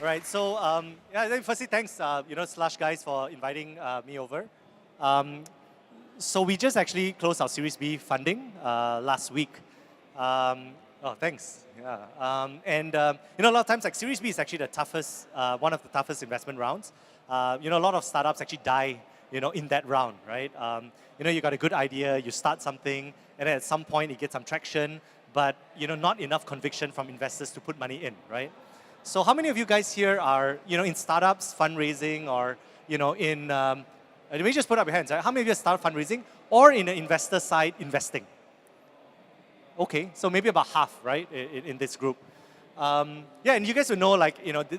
Right. So yeah, then firstly, thanks, Slush guys for inviting me over. Um, so we just actually closed our Series B funding last week. Oh, thanks. Yeah. A lot of times, like Series B is actually the toughest, one of the toughest investment rounds. A lot of startups actually die, in that round, right? You got a good idea, you start something, and then at some point it gets some traction, but not enough conviction from investors to put money in, right? So how many of you guys here are, in startups, fundraising, or, let me just put up your hands. Right? How many of you start fundraising or in the investor side investing? Okay, so maybe about half, right, in this group. Yeah, and you guys will know,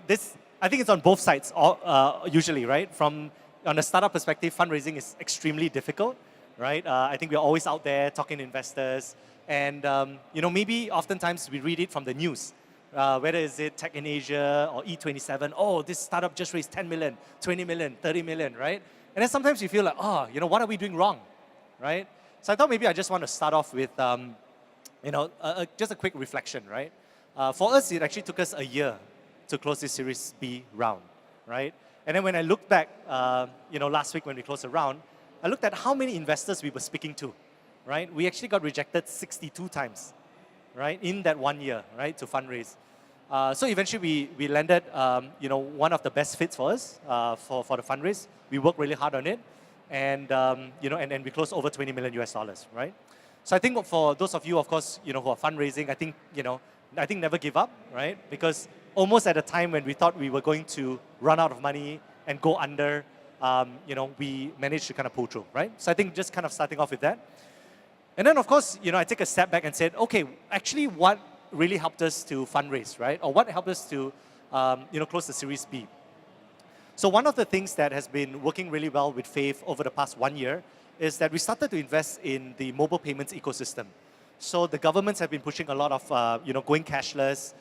this, I think it's on both sides, usually, right? On the startup perspective, fundraising is extremely difficult, right? I think we're always out there talking to investors. And, maybe oftentimes we read it from the news. Whether is it Tech in Asia or E27, oh, this startup just raised 10 million, 20 million, 30 million, right? And then sometimes you feel like, oh, what are we doing wrong, right? So I thought maybe I just want to start off with, just a quick reflection, right? For us, it actually took us a year to close this Series B round, right? And then when I looked back, last week when we closed the round, I looked at how many investors we were speaking to, right? We actually got rejected 62 times, right, in that 1 year, right, to fundraise. So eventually we landed, one of the best fits for us for the fundraise. We worked really hard on it, and and we closed over 20 million US dollars, right? So I think for those of you, of course, who are fundraising, I think never give up, right? Because almost at a time when we thought we were going to run out of money and go under, we managed to kind of pull through, right? So I think just kind of starting off with that. And then, of course, I take a step back and said, okay, actually, what really helped us to fundraise, right? Or what helped us to, close the Series B? So one of the things that has been working really well with Fave over the past 1 year is that we started to invest in the mobile payments ecosystem. So the governments have been pushing a lot of, going cashless.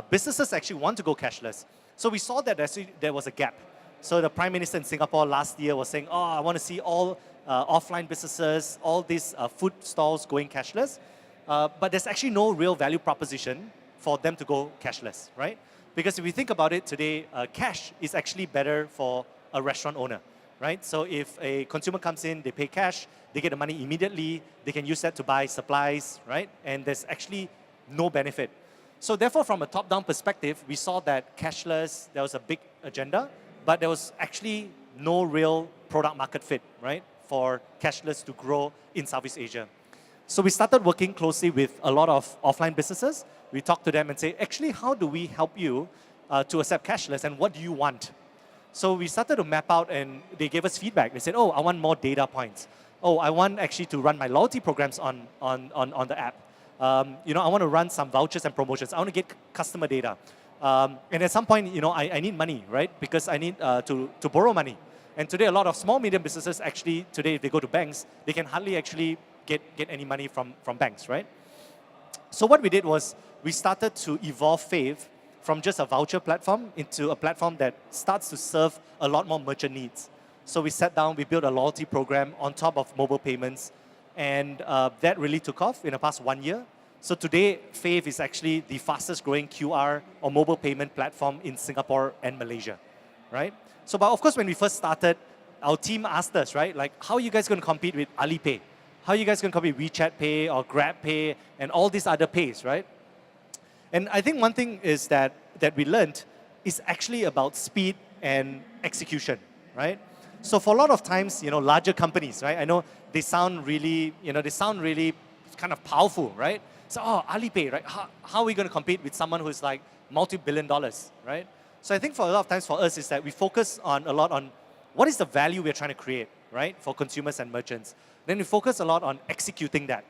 Businesses actually want to go cashless. So we saw that there was a gap. So the Prime Minister in Singapore last year was saying, oh, I want to see all offline businesses, all these food stalls going cashless. But there's actually no real value proposition for them to go cashless, right? Because if you think about it today, cash is actually better for a restaurant owner, right? So if a consumer comes in, they pay cash, they get the money immediately, they can use that to buy supplies, right? And there's actually no benefit. So therefore, from a top-down perspective, we saw that cashless, there was a big agenda, but there was actually no real product market fit, right, for cashless to grow in Southeast Asia. So we started working closely with a lot of offline businesses. We talked to them and say, actually, how do we help you to accept cashless, and what do you want? So we started to map out, and they gave us feedback. They said, oh, I want more data points. Oh, I want actually to run my loyalty programs on the app. I want to run some vouchers and promotions. I want to get customer data. And at some point, I need money, right? Because I need to borrow money. And today, a lot of small, medium businesses actually, today, if they go to banks, they can hardly actually get any money from banks, right? So what we did was we started to evolve Fave from just a voucher platform into a platform that starts to serve a lot more merchant needs. So we sat down, we built a loyalty program on top of mobile payments, and that really took off in the past 1 year. So today, Fave is actually the fastest growing QR or mobile payment platform in Singapore and Malaysia, right? So, but of course, when we first started, our team asked us, right, like, how are you guys going to compete with Alipay? How are you guys going to compete with WeChat Pay or Grab Pay and all these other pays, right? And I think one thing is that we learned is actually about speed and execution, right? So for a lot of times, larger companies, right? I know they sound really, kind of powerful, right? So, oh, Alipay, right? How are we going to compete with someone who's like multi-billion dollars, right? So I think for a lot of times for us is that we focus a lot on what is the value we're trying to create, right? For consumers and merchants. Then we focus a lot on executing that.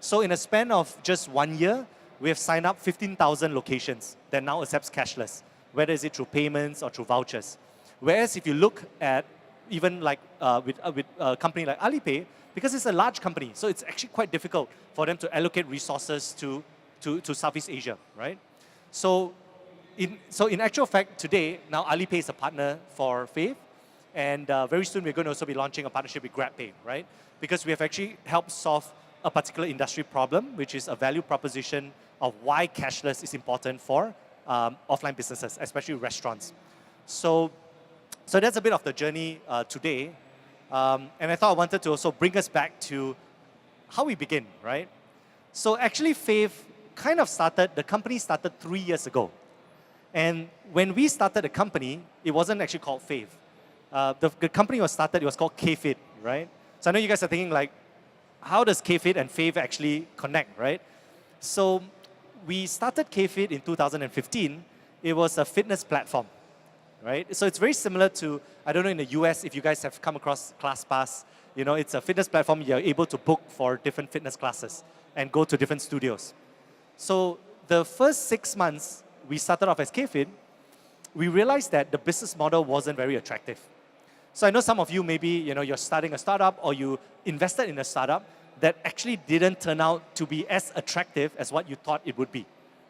So in a span of just 1 year, we have signed up 15,000 locations that now accepts cashless, whether is it through payments or through vouchers. Whereas if you look at even like with a company like Alipay, because it's a large company, so it's actually quite difficult for them to allocate resources to Southeast Asia, right? So in actual fact, today, now Alipay is a partner for Fave, and very soon we're going to also be launching a partnership with GrabPay, right? Because we have actually helped solve a particular industry problem, which is a value proposition of why cashless is important for offline businesses, especially restaurants. So that's a bit of the journey today. And I thought I wanted to also bring us back to how we begin, right? So actually Fave kind of started, the company started 3 years ago. And when we started the company, it wasn't actually called Fave. The company was started, it was called KFit, right? So I know you guys are thinking like, how does KFit and Fave actually connect, right? So we started KFit in 2015. It was a fitness platform, right? So it's very similar to, I don't know in the US if you guys have come across ClassPass, you know, it's a fitness platform you're able to book for different fitness classes and go to different studios. So the first 6 months we started off as KFit, we realized that the business model wasn't very attractive. So I know some of you maybe, you know, you're starting a startup or you invested in a startup that actually didn't turn out to be as attractive as what you thought it would be,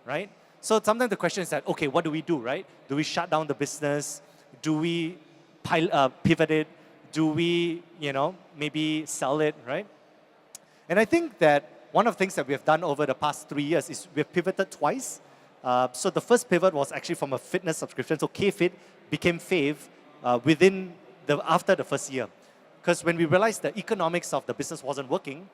right? So sometimes the question is that, okay, what do we do, right? Do we shut down the business? Do we pivot it? Do we, you know, maybe sell it, right? And I think that one of the things that we have done over the past 3 years is we've pivoted twice. So the first pivot was actually from a fitness subscription. So KFit became Fave after the first year. Because when we realized the economics of the business wasn't working,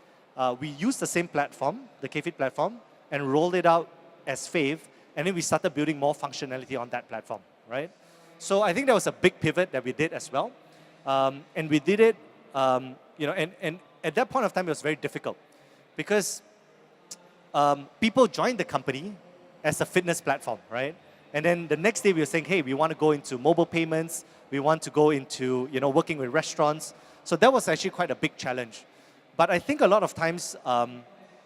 we used the same platform, the KFit platform, and rolled it out as Fave. And then we started building more functionality on that platform, right? So I think that was a big pivot that we did as well. And we did it, you know, and at that point of time, it was very difficult because people joined the company as a fitness platform, right? And then the next day we were saying, hey, we want to go into mobile payments. We want to go into, you know, working with restaurants. So that was actually quite a big challenge. But I think a lot of times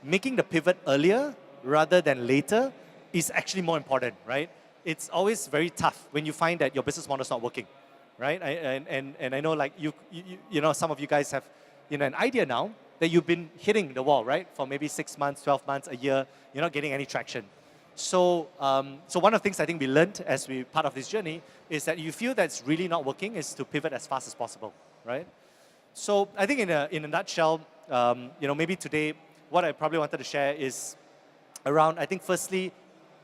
making the pivot earlier rather than later is actually more important, right? It's always very tough when you find that your business model is not working, right? And I know like you know, some of you guys have, you know, an idea now that you've been hitting the wall, right? For maybe 6 months, 12 months, a year, you're not getting any traction. So, so one of the things I think we learned as we part of this journey is that you feel that's really not working is to pivot as fast as possible, right? So I think in a nutshell, you know, maybe today what I probably wanted to share is around, I think firstly,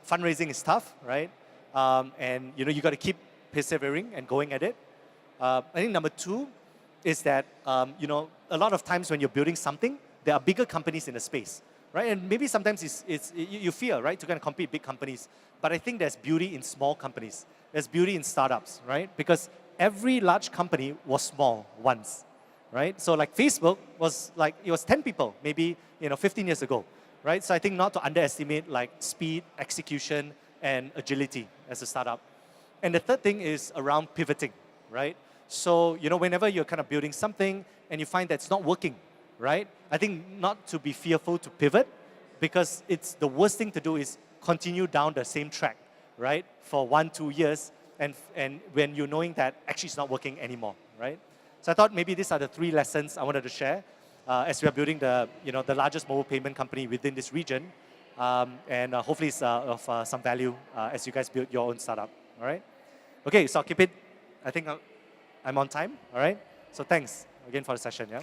fundraising is tough, right? And you know, you got to keep persevering and going at it. I think number 2 is that, you know, a lot of times when you're building something, there are bigger companies in the space, right? And maybe sometimes you fear, right, to kind of compete with big companies. But I think there's beauty in small companies. There's beauty in startups, right? Because every large company was small once, right? So like Facebook was like, it was 10 people, maybe, you know, 15 years ago, right? So I think not to underestimate like speed, execution, and agility as a startup. And the third thing is around pivoting, right? So, you know, whenever you're kind of building something and you find that it's not working, right? I think not to be fearful to pivot because it's the worst thing to do is continue down the same track, right? For 1-2 years and when you're knowing that actually it's not working anymore, right? So I thought maybe these are the 3 lessons I wanted to share as we are building the, you know, the largest mobile payment company within this region. And hopefully it's of some value as you guys build your own startup, all right? Okay, so I'll keep it, I think I'm on time, all right? So thanks again for the session, yeah?